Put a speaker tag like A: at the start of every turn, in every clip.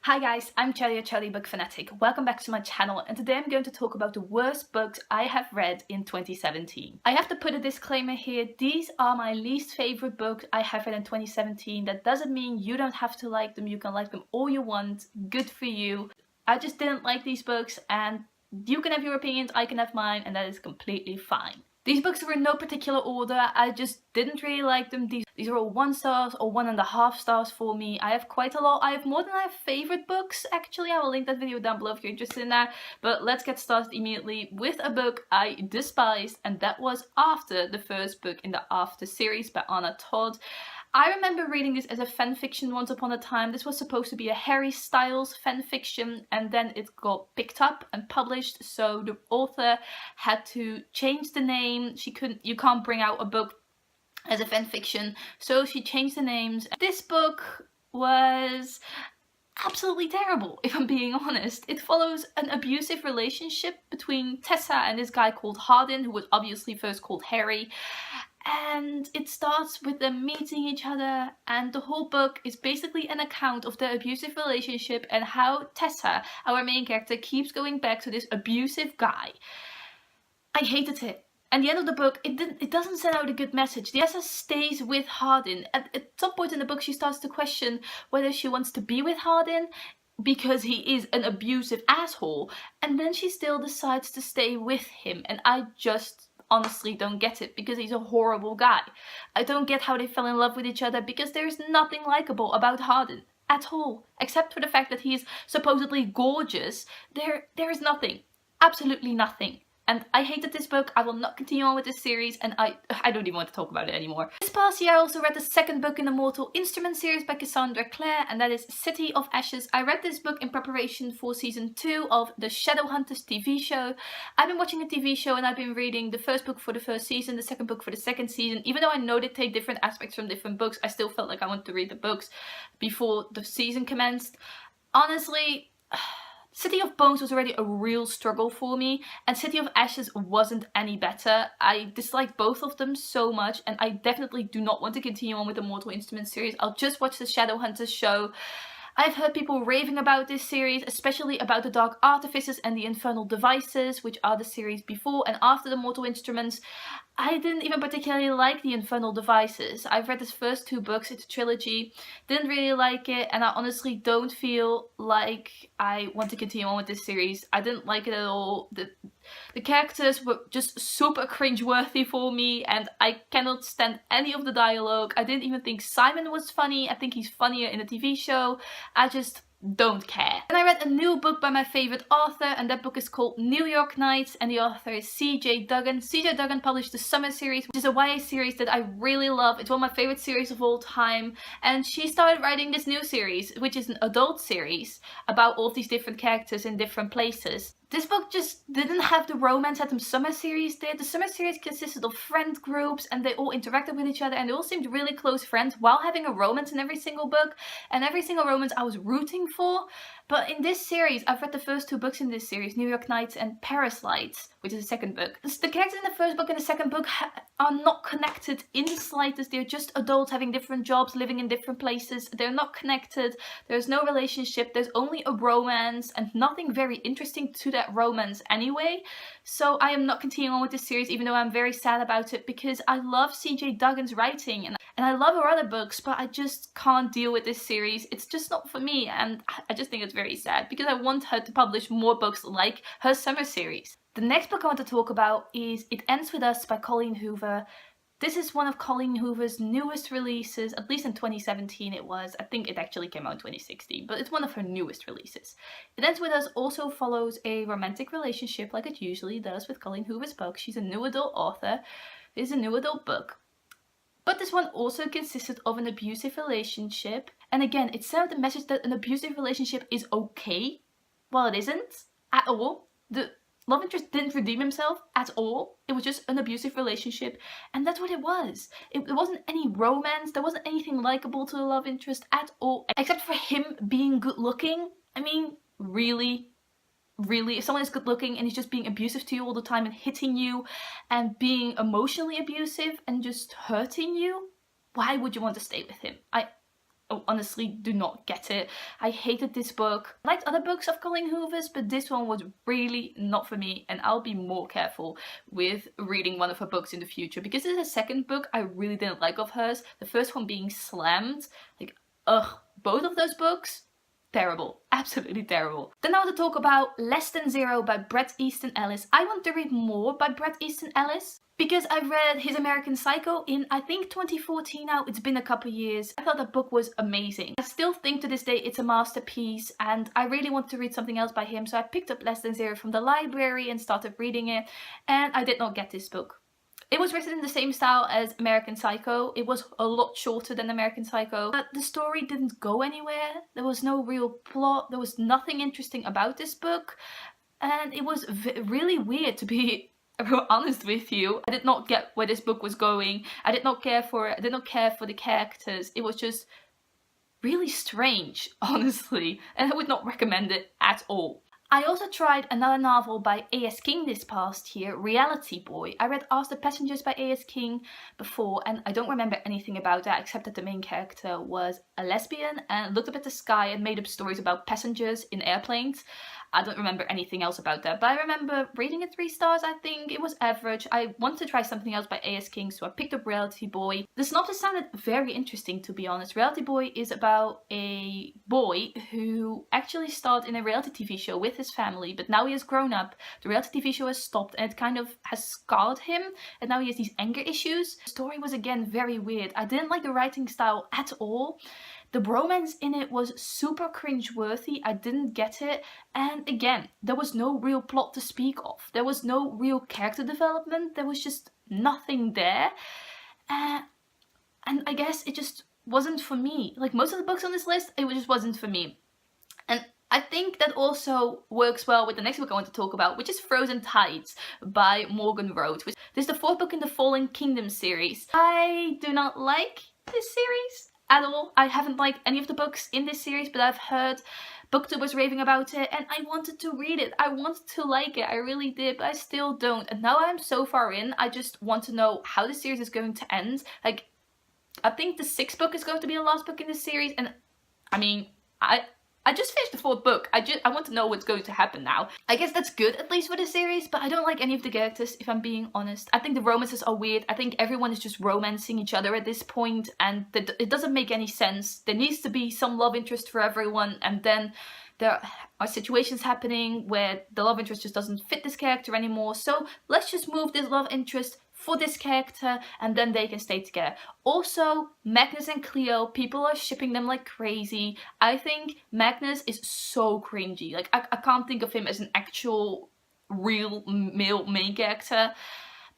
A: Hi guys, I'm Charlie Book Fanatic. Welcome back to my channel, and today I'm going to talk about the worst books I have read in 2017. I have to put a disclaimer here, these are my least favorite books I have read in 2017. That doesn't mean you don't have to like them, you can like them all you want, good for you. I just didn't like these books, and you can have your opinions, I can have mine, and that is completely fine. These books were in no particular order, I just didn't really like them. These are all 1 stars or 1.5 stars for me. I have quite a lot. I have more than I have favorite books, actually. I will link that video down below if you're interested in that. But let's get started immediately with a book I despised, and that was After, the first book in the After series by Todd. I remember reading this as a fanfiction once upon a time. This was supposed to be a Harry Styles fanfiction, and then it got picked up and published, so the author had to change the name. You can't bring out a book as a fanfiction, so she changed the names. This book was absolutely terrible, if I'm being honest. It follows an abusive relationship between Tessa and this guy called Hardin, who was obviously first called Harry. And it starts with them meeting each other, and the whole book is basically an account of the abusive relationship and how Tessa, our main character, keeps going back to this abusive guy. I hated it. At the end of the book, it doesn't send out a good message. Tessa stays with Hardin. At some point in the book, she starts to question whether she wants to be with Hardin because he is an abusive asshole, and then she still decides to stay with him, and I just honestly don't get it, because he's a horrible guy. I don't get how they fell in love with each other, because there's nothing likable about Hardin at all, except for the fact that he's supposedly gorgeous. There is nothing, absolutely nothing. And I hated this book. I will not continue on with this series, and I don't even want to talk about it anymore. This past year I also read the second book in the Mortal Instruments series by Cassandra, Clare, and that is City of Ashes. I read this book in preparation for season 2 of the Shadowhunters TV show. I've been watching a TV show and I've been reading the first book for the first season, the second book for the second season. Even though I know they take different aspects from different books, I still felt like I wanted to read the books before the season commenced. Honestly, City of Bones was already a real struggle for me, and City of Ashes wasn't any better. I dislike both of them so much, and I definitely do not want to continue on with the Mortal Instruments series. I'll just watch the Shadowhunters show. I've heard people raving about this series, especially about the Dark Artifices and the Infernal Devices, which are the series before and after the Mortal Instruments. I didn't even particularly like the Infernal Devices. I've read the first 2 books, it's a trilogy, didn't really like it, and I honestly don't feel like I want to continue on with this series. I didn't like it at all. The characters were just super cringeworthy for me, and I cannot stand any of the dialogue. I didn't even think Simon was funny. I think he's funnier in the TV show. I just don't care. And I read a new book by my favorite author, and that book is called New York Nights, and the author is C.J. Duggan. C.J. Duggan published the Summer series, which is a YA series that I really love. It's one of my favorite series of all time, and she started writing this new series, which is an adult series about all of these different characters in different places. This book just didn't have the romance that the Summer series did. The Summer series consisted of friend groups, and they all interacted with each other, and they all seemed really close friends while having a romance in every single book, and every single romance I was rooting for. But in this series, I've read the first 2 books in this series, New York Nights and Paris Lights, which is the second book. The characters in the first book and the second book are not connected in the slightest. They're just adults having different jobs, living in different places. They're not connected. There's no relationship. There's only a romance, and nothing very interesting to that romance anyway. So I am not continuing on with this series, even though I'm very sad about it, because I love C.J. Duggan's writing, and I love her other books, but I just can't deal with this series. It's just not for me, and I just think it's very sad, because I want her to publish more books like her Summer series. The next book I want to talk about is It Ends With Us by Colleen Hoover. This is one of Colleen Hoover's newest releases, at least in 2017 it was. I think it actually came out in 2016, but it's one of her newest releases. It Ends With Us also follows a romantic relationship like it usually does with Colleen Hoover's books. She's a new adult author. It is a new adult book. But this one also consisted of an abusive relationship. And again, it sent out the message that an abusive relationship is okay. Well, it isn't at all. The love interest didn't redeem himself at all. It was just an abusive relationship, and that's what it was. There wasn't any romance. There wasn't anything likable to the love interest at all, except for him being good looking. I mean, really? Really, if someone is good looking and he's just being abusive to you all the time and hitting you and being emotionally abusive and just hurting you, why would you want to stay with him? honestly do not get it. I hated this book. I liked other books of Colleen Hoover's, but this one was really not for me, and I'll be more careful with reading one of her books in the future, because this is the second book I really didn't like of hers. The first one being Slammed. Like, ugh, both of those books, terrible, absolutely terrible. Then I want to talk about Less Than Zero by Bret Easton Ellis. I want to read more by Bret Easton Ellis, because I read his American Psycho in, I think, 2014 now. It's been a couple years. I thought that book was amazing. I still think to this day it's a masterpiece, and I really wanted to read something else by him, so I picked up Less Than Zero from the library and started reading it, and I did not get this book. It was written in the same style as American Psycho. It was a lot shorter than American Psycho, but the story didn't go anywhere. There was no real plot. There was nothing interesting about this book, and it was really weird, to be honest with you. I did not get where this book was going. I did not care for it. I did not care for the characters. It was just really strange, honestly, and I would not recommend it at all. I also tried another novel by A.S. King this past year, Reality Boy. I read Ask the Passengers by A.S. King before, and I don't remember anything about that except that the main character was a lesbian and looked up at the sky and made up stories about passengers in airplanes. I don't remember anything else about that, but I remember rating it 3 stars, I think. It was average. I wanted to try something else by A.S. King, so I picked up Reality Boy. The synopsis sounded very interesting, to be honest. Reality Boy is about a boy who actually starred in a reality TV show with his family, but now he has grown up. The reality TV show has stopped, and it kind of has scarred him, and now he has these anger issues. The story was, again, very weird. I didn't like the writing style at all. The bromance in it was super cringe-worthy. I didn't get it. And again, there was no real plot to speak of. There was no real character development. There was just nothing there. And I guess it just wasn't for me. Like most of the books on this list, it just wasn't for me. And I think that also works well with the next book I want to talk about, which is Frozen Tides by Morgan Rhodes. This is the 4th book in the Fallen Kingdom series. I do not like this series at all. I haven't liked any of the books in this series, but I've heard booktubers raving about it, and I wanted to read it. I wanted to like it. I really did, but I still don't. And now I'm so far in, I just want to know how the series is going to end. Like, I think the 6th book is going to be the last book in this series, and I mean, I just finished the 4th book. I want to know what's going to happen now. I guess that's good, at least for the series, but I don't like any of the characters, if I'm being honest. I think the romances are weird. I think everyone is just romancing each other at this point, and it doesn't make any sense. There needs to be some love interest for everyone, and then there are situations happening where the love interest just doesn't fit this character anymore, so let's just move this love interest for this character, and then they can stay together. Also, Magnus and Cleo, people are shipping them like crazy. I think Magnus is so cringy. Like, I can't think of him as an actual real male main character,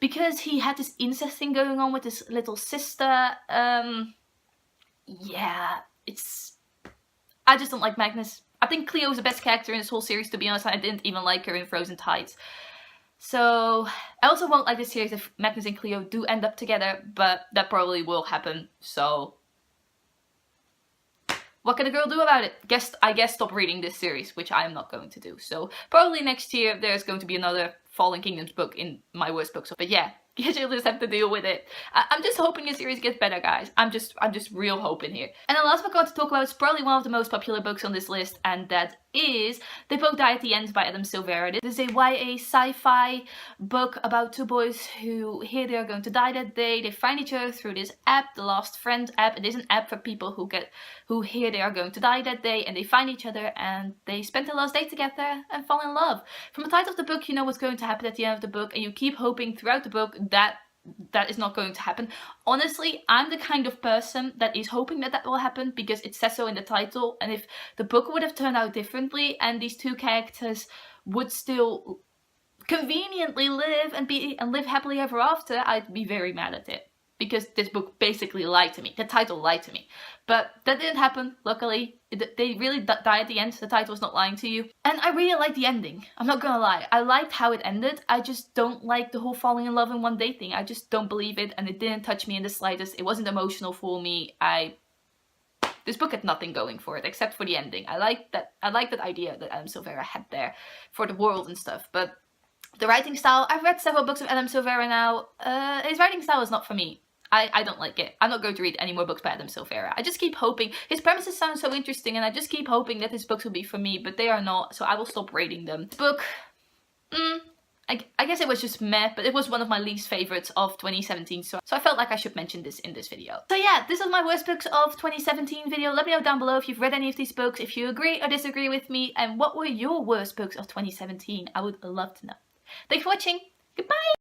A: because he had this incest thing going on with his little sister. Yeah, I just don't like Magnus. I think Cleo is the best character in this whole series, to be honest. I didn't even like her in Frozen Tides. So, I also won't like this series if Magnus and Cleo do end up together, but that probably will happen, so what can a girl do about it? I guess stop reading this series, which I am not going to do. So, probably next year there's going to be another Fallen Kingdoms book in my worst books. But yeah, you just have to deal with it. I'm just hoping the series gets better, guys. I'm just real hoping here. And the last book I want to talk about is probably one of the most popular books on this list, and that is They Both Die at the End by Adam Silvera. This is a YA sci-fi book about 2 boys who hear they are going to die that day. They find each other through this app, the Last Friend app. It is an app for people who hear they are going to die that day, and they find each other and they spend their last day together and fall in love. From the title of the book, you know what's going to happen at the end of the book, and you keep hoping throughout the book that is not going to happen. Honestly, I'm the kind of person that is hoping that will happen because it says so in the title, and if the book would have turned out differently and these 2 characters would still conveniently live and live happily ever after, I'd be very mad at it. Because this book basically lied to me. The title lied to me. But that didn't happen, luckily. They really die at the end. The title was not lying to you. And I really liked the ending. I'm not gonna lie. I liked how it ended. I just don't like the whole falling in love in one day thing. I just don't believe it, and it didn't touch me in the slightest. It wasn't emotional for me. This book had nothing going for it except for the ending. I like that idea that Adam Silvera had there for the world and stuff. But the writing style, I've read several books of Adam Silvera now. His writing style is not for me. I don't like it. I'm not going to read any more books by Adam Silvera. I just keep hoping. His premises sound so interesting, and I just keep hoping that his books will be for me, but they are not, so I will stop rating them. This book, I guess it was just meh, but it was one of my least favorites of 2017, so I felt like I should mention this in this video. So yeah, this is my worst books of 2017 video. Let me know down below if you've read any of these books, if you agree or disagree with me, and what were your worst books of 2017. I would love to know. Thanks for watching. Goodbye!